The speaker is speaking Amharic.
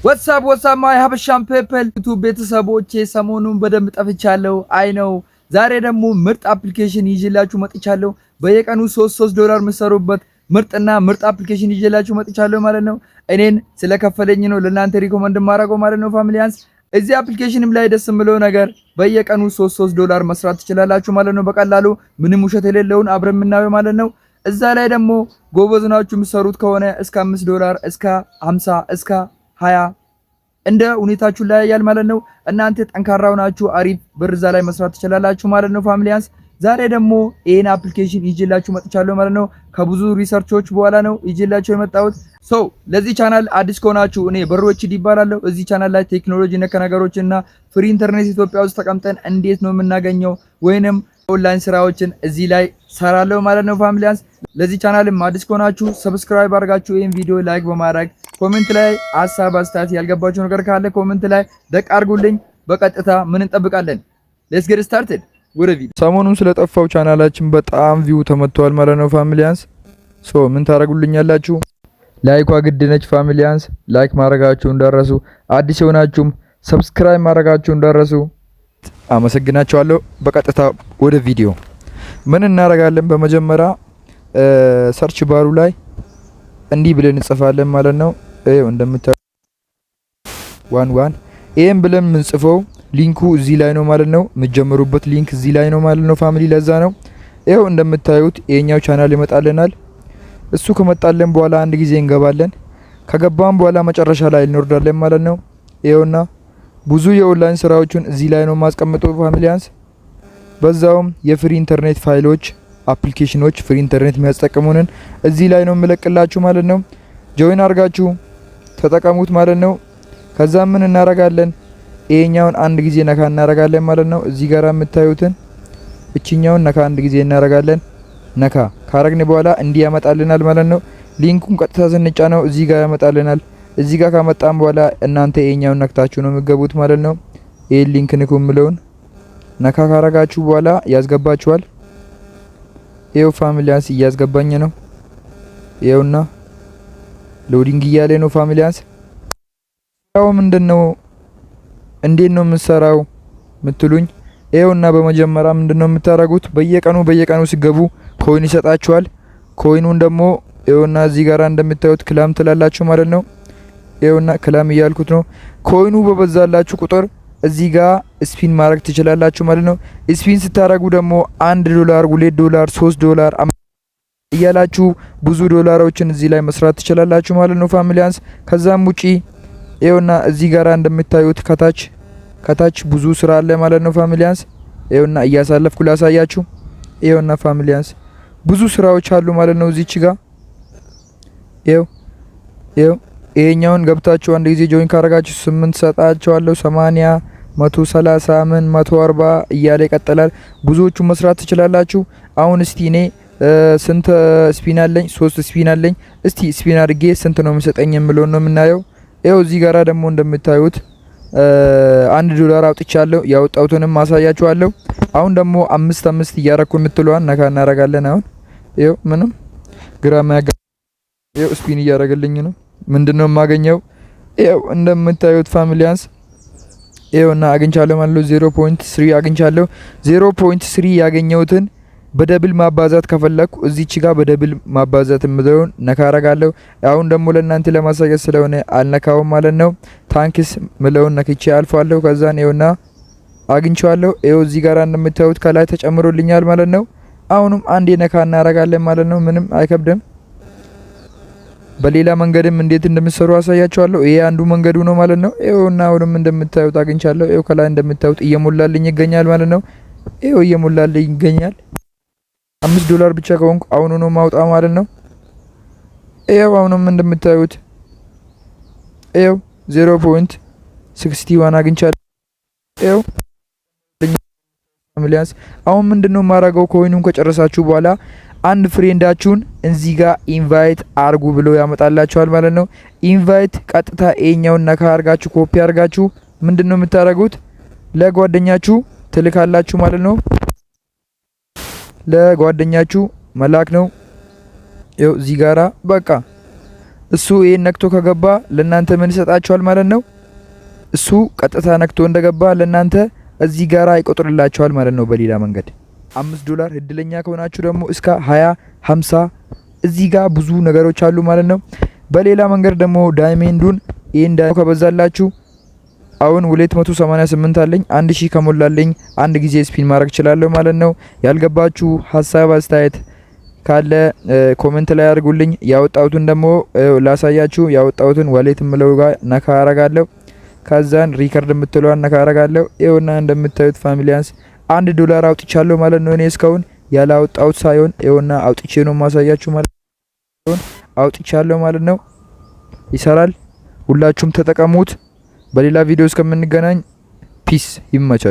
ወትሳብ ማይ ሀበሻን ፔፕል ዩቲዩብ ቤተሰቦቼ ሰሞኑን በደንብ ጠፍቻለሁ። አይ ነው። ዛሬ ደግሞ ምርጥ አፕሊኬሽን ይዤላችሁ መጥቻለሁ። በየቀኑ 3 ዶላር የምትሰሩበት ምርጥና ምርጥ አፕሊኬሽን ይዤላችሁ መጥቻለሁ ማለት ነው። እኔን ስለከፈለኝ ነው ለእናንተ ሪኮመንድ ማድረገው ማለት ነው። ፋሚሊያንስ እዚህ አፕሊኬሽንም ላይ ደስ የምለው ነገር በየቀኑ 3 ዶላር መስራት ትችላላችሁ ማለት ነው። በቀላሉ ምንም ውሸት የሌለውን አብረን የምናየው ማለት ነው። እዛ ላይ ደግሞ ጎበዝ ናችሁ የምትሰሩት ከሆነ እስከ 5 ዶላር እስከ 50 እስከ 20 እንደ ሁኔታችሁ ላይ ያያል ማለት ነው። እናንተ ጠንካራው ናችሁ አሪፍ ብር እዛ ላይ መስራት ትችላላችሁ ማለት ነው። ፋሚሊያንስ ዛሬ ደግሞ ይሄን አፕሊኬሽን ይዤላችሁ መጥቻለሁ ማለት ነው። ከብዙ ሪሰርቾች በኋላ ነው ይዤላችሁ የመጣሁት። ለዚህ ቻናል አዲስ ከሆናችሁ እኔ በሩ ኤችዲ ይባላለሁ። እዚህ ቻናል ላይ ቴክኖሎጂ ነክ ነገሮችና ፍሪ ኢንተርኔት ኢትዮጵያ ውስጥ ተቀምጠን እንዴት ነው የምናገኘው ወይንም ኦንላይን ስራዎችን እዚህ ላይ ሰራለሁ ማለት ነው። ፋሚሊያንስ ለዚህ ቻናልም አዲስ ከሆናችሁ ሰብስክራይብ አድርጋችሁ ይሄን ቪዲዮ ላይክ በማድረግ ኮሜንት ላይ ሐሳብ አስተያየት ያልገባችሁ ነገር ካለ ኮሜንት ላይ ደቅ አድርጉልኝ። በቀጥታ ምን እንጠብቃለን? ሌትስ ጌት ስታርትድ ወደ ቪዲዮ። ሰሞኑን ስለጠፋው ቻናላችን በጣም ቪው ተመቷል ማለት ነው። ፋሚሊያንስ ምን ታረጉልኛላችሁ? ላይኳ ግድ ነች ፋሚሊያንስ። ላይክ ማድረጋችሁ እንዳረሱ፣ አዲስ የሆናችሁም ሰብስክራይብ ማድረጋችሁ እንዳረሱ። አመሰግናችኋለሁ። በቀጥታ ወደ ቪዲዮ ምን እናደርጋለን? በመጀመሪያ ሰርች ባሩ ላይ እንዲህ ብለን እንጽፋለን ማለት ነው። ይሄው እንደምታዩት 11 ኤም ብለን የምንጽፈው ሊንኩ እዚህ ላይ ነው ማለት ነው። የምትጀምሩበት ሊንክ እዚህ ላይ ነው ማለት ነው ፋሚሊ። ለዛ ነው ይሄው እንደምታዩት የኛው ቻናል ይመጣልናል። እሱ ከመጣለን በኋላ አንድ ጊዜ እንገባለን። ከገባን በኋላ መጨረሻ ላይ እንወርዳለን ማለት ነው። ይሄውና ብዙ የኦንላይን ስራዎችን እዚህ ላይ ነው ማስቀምጠው ፋሚሊያንስ። በዛውም የፍሪ ኢንተርኔት ፋይሎች አፕሊኬሽኖች ፍሪ ኢንተርኔት የሚያስጠቅሙንን እዚህ ላይ ነው የምለቅላችሁ ማለት ነው። ጆይን አድርጋችሁ ተጠቀሙት ማለት ነው። ከዛ ምን እናረጋለን? ይሄኛውን አንድ ጊዜ ነካ እናረጋለን ማለት ነው። እዚህ ጋር የምታዩትን እቺኛውን ነካ አንድ ጊዜ እናረጋለን። ነካ ካረግን በኋላ እንዲህ ያመጣልናል ማለት ነው። ሊንኩን ቀጥታ ስንጫነው እዚህ ጋር ያመጣልናል። እዚህ ጋር ካመጣን በኋላ እናንተ ይሄኛውን ነክታችሁ ነው የምትገቡት ማለት ነው። ይሄ ሊንክ ንኩ ምለውን ነካ ካረጋችሁ በኋላ ያስገባችኋል። ይሄው ፋሚሊያንስ እያስገባኝ ነው። ይሄውና ሎዲንግ እያለ ነው ፋሚሊያንስ። ያው ምንድነው እንዴት ነው የምሰራው ምትሉኝ? ይሄውና በመጀመሪያ ምንድነው የምታረጉት? በየቀኑ ሲገቡ ኮይን ይሰጣችኋል። ኮይኑን ደግሞ ይሄውና እዚህ ጋር እንደምታዩት ክላም ትላላችሁ ማለት ነው። ይሄውና ክላም እያልኩት ነው። ኮይኑ በበዛላችሁ ቁጥር እዚህ ጋር ስፒን ማድረግ ትችላላችሁ ማለት ነው። ስፒን ስታረጉ ደግሞ 1 ዶላር 2 ዶላር 3 ዶላር እያላችሁ ብዙ ዶላሮችን እዚህ ላይ መስራት ትችላላችሁ ማለት ነው ፋሚሊያንስ። ከዛም ውጪ ይሄውና እዚህ ጋር እንደምታዩት ከታች ብዙ ስራ አለ ማለት ነው ፋሚሊያንስ። ይሄውና እያሳለፍኩ ላሳያችሁ። ይሄውና ፋሚሊያንስ ብዙ ስራዎች አሉ ማለት ነው እዚች ጋር። ይሄው ይሄኛውን ገብታችሁ አንድ ጊዜ ጆይን ካረጋችሁ 8 ሰጣችኋለሁ። 80 130 ምን 140 እያለ ይቀጥላል። ብዙዎቹ መስራት ትችላላችሁ። አሁን እስቲ እኔ ስንት ስፒን አለኝ? 3 ስፒን አለኝ። እስቲ ስፒን አድርጌ ስንት ነው የሚሰጠኝ የምለው ነው የምናየው። ይሄው እዚህ ጋራ ደግሞ እንደምታዩት 1 ዶላር አውጥቻለሁ። ያወጣሁትንም ማሳያችኋለሁ። አሁን ደግሞ 5 እያረኩ የምትለዋን ነካ እናረጋለን። አሁን ይሄው ምንም ግራማ ይሄው ስፒን እያረገልኝ ነው። ምንድነው የማገኘው? ይሄው እንደምታዩት ፋሚሊያንስ ይሄውና አግኝቻለሁ ማለት ነው። 0.3 አግኝቻለሁ። 0.3 ያገኘሁትን በደብል ማባዛት ከፈለኩ እዚች ጋር በደብል ማባዛት ምድረውን ነካ አረጋለሁ። አሁን ደግሞ ለእናንተ ለማሳየት ስለሆነ አልነካውም ማለት ነው። ታንክስ ምለውን ነክቼ አልፋለሁ። ከዛን ይሄውና አግኝቻለሁ። ይሄው እዚህ ጋር እንደምታዩት ከላይ ተጨምሮልኛል ማለት ነው። አሁንም አንዴ ነካ እናረጋለን ማለት ነው። ምንም አይከብድም። በሌላ መንገድም እንዴት እንደምትሰሩ አሳያችኋለሁ። ይሄ አንዱ መንገዱ ነው ማለት ነው። ይሄውና አሁንም እንደምታዩት አግኝቻለሁ። ይሄው ከላይ እንደምታዩት እየሞላልኝ ይገኛል ማለት ነው። ይሄው እየሞላልኝ ይገኛል። 5 ዶላር ብቻ ከሆንኩ አሁን ነው ማውጣው ማለት ነው። ይሄው አሁንም እንደምታዩት ይሄው 0.61 አግኝቻለሁ። ይሄው ፋሚሊያንስ አሁን ምንድነው ማረጋው? ኮይኑን ከጨረሳችሁ በኋላ አንድ ፍሬንዳችሁን እዚህ ጋር ኢንቫይት አርጉ ብሎ ያመጣላችኋል ማለት ነው። ኢንቫይት ቀጥታ ኤኛውን ነካ አርጋችሁ ኮፒ አርጋችሁ ምንድነው የምታረጉት? ለጓደኛችሁ ትልካላችሁ ማለት ነው። ለጓደኛችሁ መላክ ነው። ይኸው እዚህ ጋራ በቃ እሱ ይሄን ነክቶ ከገባ ለናንተ ምን ይሰጣችኋል ማለት ነው። እሱ ቀጥታ ነክቶ እንደገባ ለናንተ እዚህ ጋራ ይቆጥርላችኋል ማለት ነው። በሌላ መንገድ $5 እድለኛ ከሆናችሁ ደግሞ እስከ 20 50 እዚህ ጋር ብዙ ነገሮች አሉ ማለት ነው። በሌላ መንገድ ደግሞ ዳይመንዱን ይሄን ከበዛላችሁ አሁን 288 አለኝ 1000 ከሞላለኝ አንድ ጊዜ ስፒን ማድረግ እችላለሁ ማለት ነው። ያልገባችሁ ሐሳብ አስተያየት ካለ ኮሜንት ላይ አድርጉልኝ። ያወጣሁትን ደግሞ ላሳያችሁ። ያወጣሁትን ዋሌት ምለው ጋር ነካ አረጋለሁ። ከዛን ሪከርድ የምትለዋን ነካ አረጋለሁ። ይኸውና እንደምታዩት ፋሚሊያንስ $1 አውጥቻለሁ ማለት ነው። እኔ እስካሁን ያላወጣሁት ሳይሆን ይኸውና አውጥቼ ነው ማሳያችሁ ማለት ነው። አውጥቻለሁ ማለት ነው። ይሰራል። ሁላችሁም ተጠቀሙት። በሌላ ቪዲዮ እስከምንገናኝ ፒስ። ይመቻችሁ።